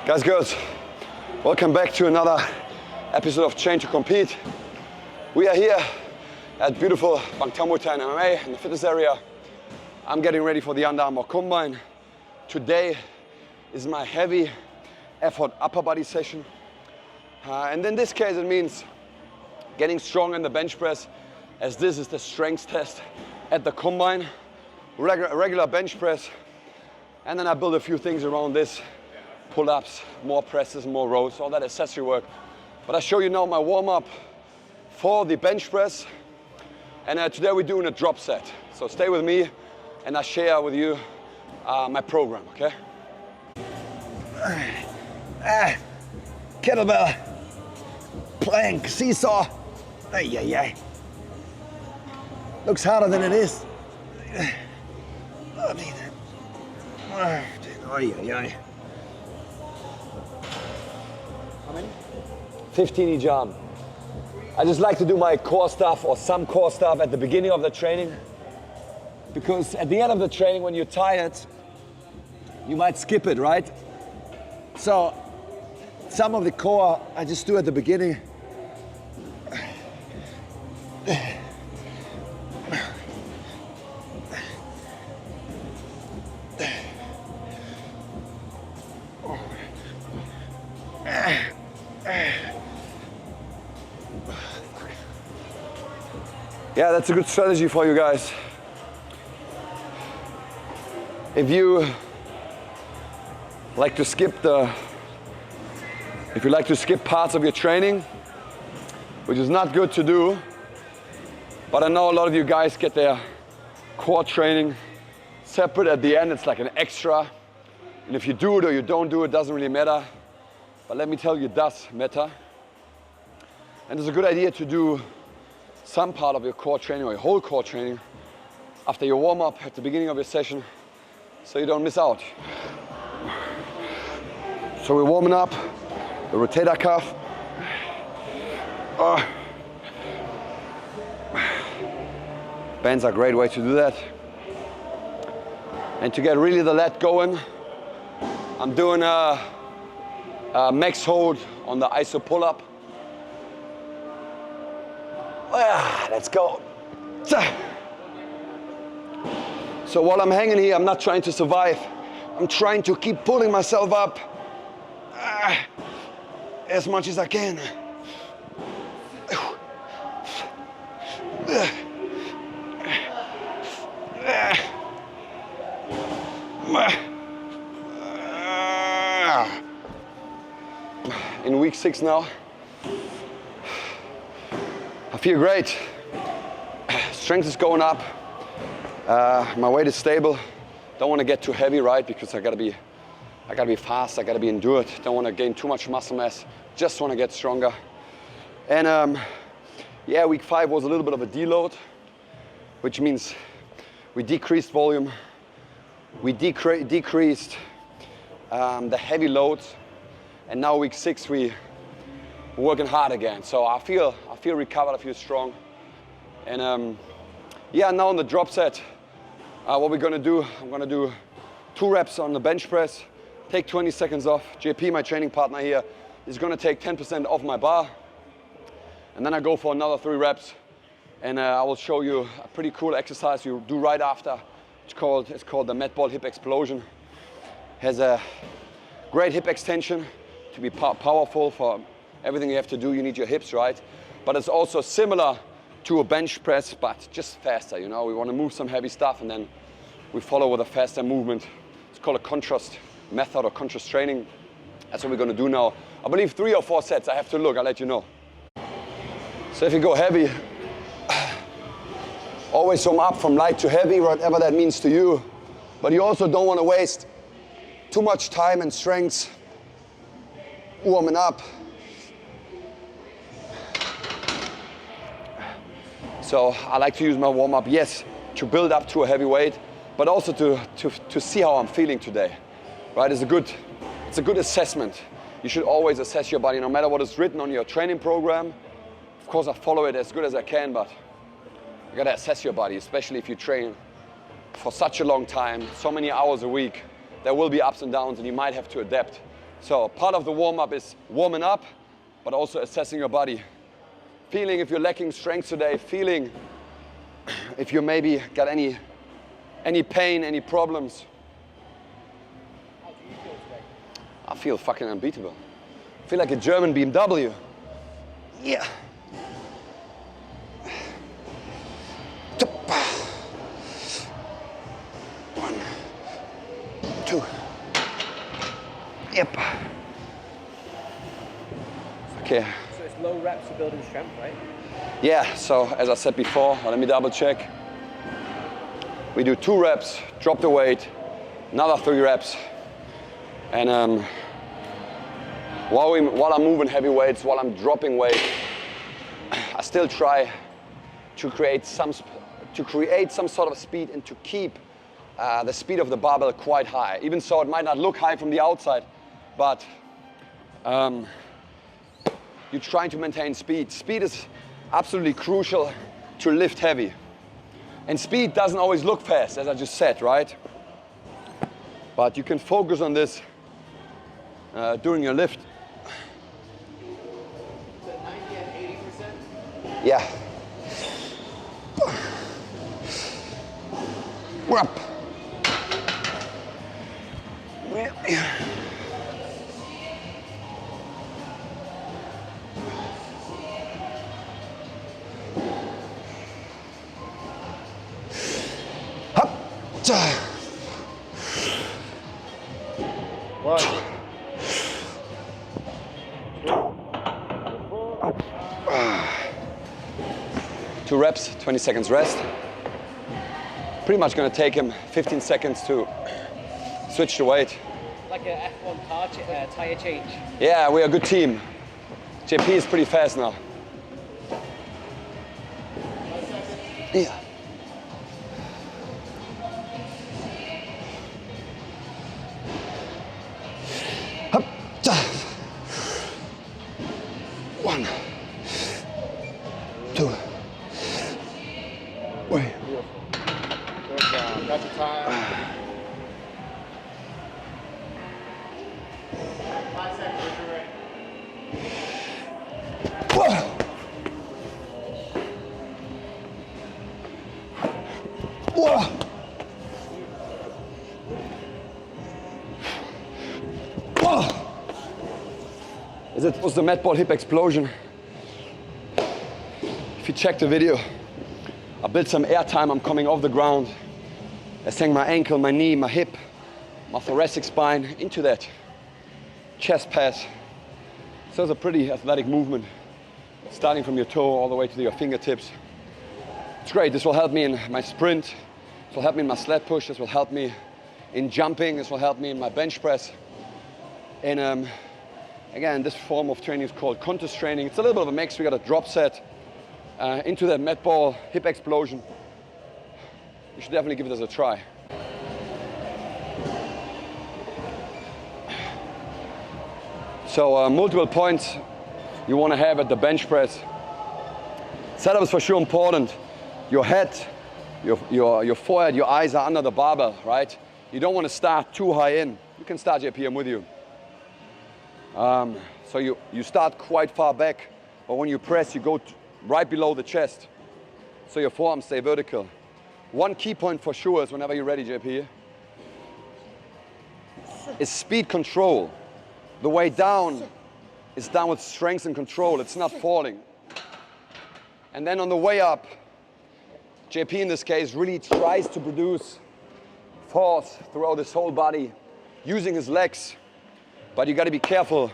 Guys, girls, welcome back to another episode of Train to Compete. We are here at beautiful Bangtao Muay and MMA in the fitness area. I'm getting ready for the Under Armour Combine. Today is my heavy effort upper body session. And in this case, it means getting strong in the bench press, as this is the strength test at the Combine. Regular bench press. And then I build a few things around this. Pull-ups, more presses, more rows, all that accessory work. But I show you now my warm-up for the bench press. And today we're doing a drop set. So stay with me and I share with you my program, okay? Kettlebell, plank, seesaw. Ay, ay, ay. Looks harder than it is. Oh, ay, ay, ay. How many? 15 each arm. I just like to do my core stuff or some core stuff at the beginning of the training, because at the end of the training, when you're tired, you might skip it, right? So some of the core I just do at the beginning. Yeah, that's a good strategy for you guys. If you like to skip parts of your training, which is not good to do, but I know a lot of you guys get their core training separate at the end. It's like an extra. And if you do it or you don't do it, doesn't really matter. But let me tell you, it does matter. And it's a good idea to do some part of your core training or your whole core training after your warm-up at the beginning of your session, so you don't miss out. So we're warming up the rotator cuff. Bands are a great way to do that. And to get really the lat going, I'm doing a max hold on the iso pull-up. Let's go. So while I'm hanging here, I'm not trying to survive. I'm trying to keep pulling myself up as much as I can. In week 6 now. I feel great. Strength is going up. My weight is stable. Don't want to get too heavy, right? Because I gotta be fast. I gotta be endured. Don't want to gain too much muscle mass. Just want to get stronger. And yeah, week 5 was a little bit of a deload, which means we decreased volume. We decreased the heavy loads, and now week 6 we're working hard again. So I feel recovered, I feel strong. And yeah, now on the drop set, what we're gonna do, I'm gonna do 2 reps on the bench press, take 20 seconds off. JP, my training partner here, is gonna take 10% off my bar. And then I go for another 3 reps. And I will show you a pretty cool exercise you do right after. It's called the Mat Ball Hip Explosion. Has a great hip extension to be powerful for everything you have to do. You need your hips, right? But it's also similar to a bench press, but just faster, you know? We want to move some heavy stuff and then we follow with a faster movement. It's called a contrast method or contrast training. That's what we're going to do now. I believe 3 or 4 sets. I have to look, I'll let you know. So if you go heavy, always warm up from light to heavy, whatever that means to you. But you also don't want to waste too much time and strength warming up. So I like to use my warm-up, yes, to build up to a heavy weight, but also to see how I'm feeling today, right? It's a good assessment. You should always assess your body, no matter what is written on your training program. Of course, I follow it as good as I can, but you gotta assess your body, especially if you train for such a long time, so many hours a week. There will be ups and downs, and you might have to adapt So part of the warm-up is warming up, but also assessing your body. Feeling if you're lacking strength today, feeling if you maybe got any pain, any problems. How do you feel today? I feel fucking unbeatable. I feel like a German BMW. Yeah. One, two. Yep. Okay. So it's low reps for building strength, right? Yeah, so as I said before, let me double check. We do 2 reps, drop the weight, another 3 reps. And while I'm moving heavy weights, while I'm dropping weight, I still try to create some sort of speed and to keep the speed of the barbell quite high. Even so, it might not look high from the outside, but you're trying to maintain speed. Speed is absolutely crucial to lift heavy. And speed doesn't always look fast, as I just said, right? But you can focus on this during your lift. Is it 90 and 80%? Yeah. We're up. One. 2 reps, 20 seconds rest. Pretty much gonna take him 15 seconds to switch the weight. Like a F1 tire change. Yeah, we're a good team. JP is pretty fast now. Yeah. Hup, da. 1, 2. Wait. Good job. Got your time. 5 seconds, you're ready. Whoa. Whoa. Whoa. Was the mat ball hip explosion? If you check the video, I built some air time. I'm coming off the ground. I sang my ankle, my knee, my hip, my thoracic spine into that chest pass. So it's a pretty athletic movement, starting from your toe all the way to your fingertips. It's great. This will help me in my sprint. This will help me in my sled push. This will help me in jumping. This will help me in my bench press. And again, this form of training is called contest training. It's a little bit of a mix. We got a drop set into that mat ball hip explosion. You should definitely give this a try. So multiple points you want to have at the bench press. Setup is for sure important. Your head, your forehead, your eyes are under the barbell, right? You don't want to start too high in. You can start, JP, I'm with you. So you start quite far back, but when you press, you go right below the chest. So your forearms stay vertical. One key point for sure is whenever you're ready, JP, is speed control. The way down is down with strength and control. It's not falling. And then on the way up, JP in this case really tries to produce force throughout his whole body, using his legs. But you got to be careful.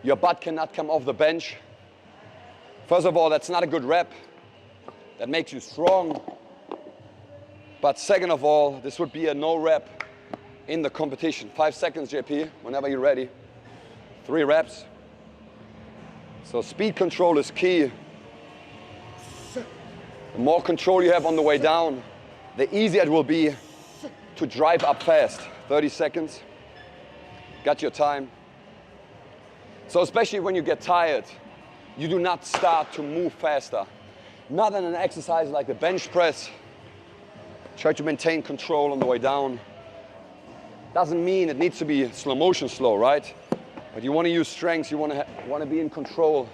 Your butt cannot come off the bench. First of all, that's not a good rep. That makes you strong. But second of all, this would be a no rep in the competition. 5 seconds, JP, whenever you're ready. 3 reps. So speed control is key. The more control you have on the way down, the easier it will be to drive up fast. 30 seconds. Got your time. So especially when you get tired, you do not start to move faster. Not in an exercise like the bench press. Try to maintain control on the way down. Doesn't mean it needs to be slow motion slow, right? But you want to use strength, you want to be in control.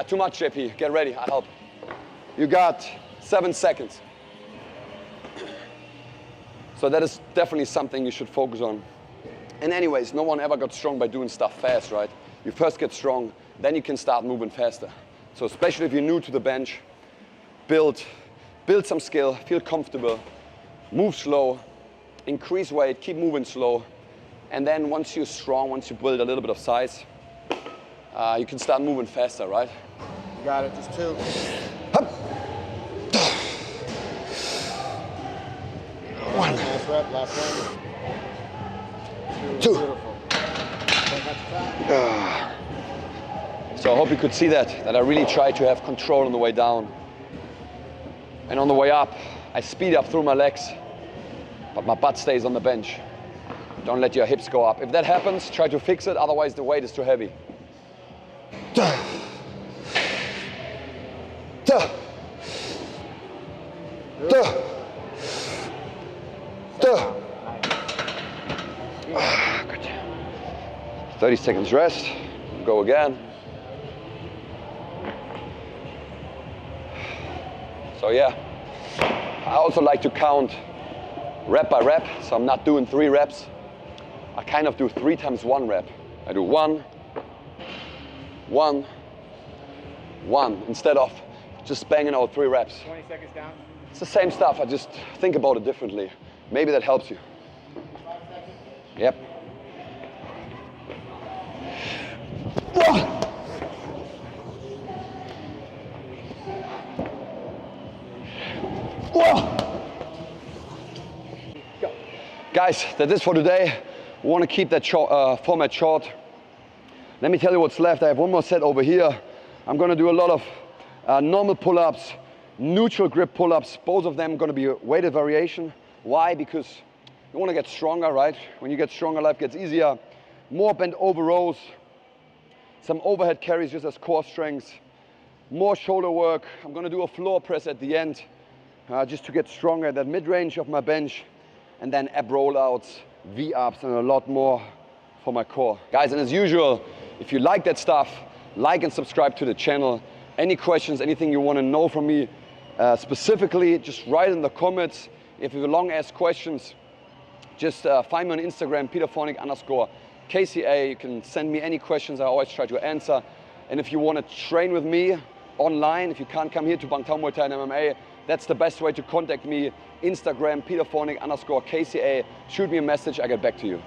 Too much, JP. Get ready, I'll help. You got 7 seconds. So that is definitely something you should focus on. And anyways, no one ever got strong by doing stuff fast, right? You first get strong, then you can start moving faster. So especially if you're new to the bench, build some skill, feel comfortable, move slow, increase weight, keep moving slow. And then once you're strong, once you build a little bit of size, you can start moving faster, right? You got it, just 2. One. Last rep, last one. 2. Beautiful. So I hope you could see that I really try to have control on the way down. And on the way up, I speed up through my legs, but my butt stays on the bench. Don't let your hips go up. If that happens, try to fix it, otherwise the weight is too heavy. Good. 30 seconds rest, go again. So yeah, I also like to count rep by rep, so I'm not doing 3 reps. I kind of do 3 times 1 rep. I do 1, 1, 1, instead of just banging out 3 reps. 20 seconds down. It's the same stuff, I just think about it differently. Maybe that helps you. 5 seconds. Yep. Guys, that's it for today. We want to keep that format short. Let me tell you what's left. I have one more set over here. I'm going to do a lot of normal pull-ups, neutral grip pull-ups. Both of them are going to be weighted variation. Why? Because you want to get stronger, right? When you get stronger, life gets easier. More bent over rows, some overhead carries just as core strength, more shoulder work. I'm going to do a floor press at the end just to get stronger at that mid-range of my bench, and then ab rollouts, V-ups, and a lot more for my core. Guys, and as usual, if you like that stuff, like and subscribe to the channel. Any questions, anything you want to know from me specifically, just write in the comments. If you have long-ass questions, just find me on Instagram, peterfornik_KCA. You can send me any questions, I always try to answer. And if you want to train with me online, if you can't come here to Bangtao Muay Thai and MMA, that's the best way to contact me. Instagram, peterfornik_KCA. Shoot me a message, I get back to you.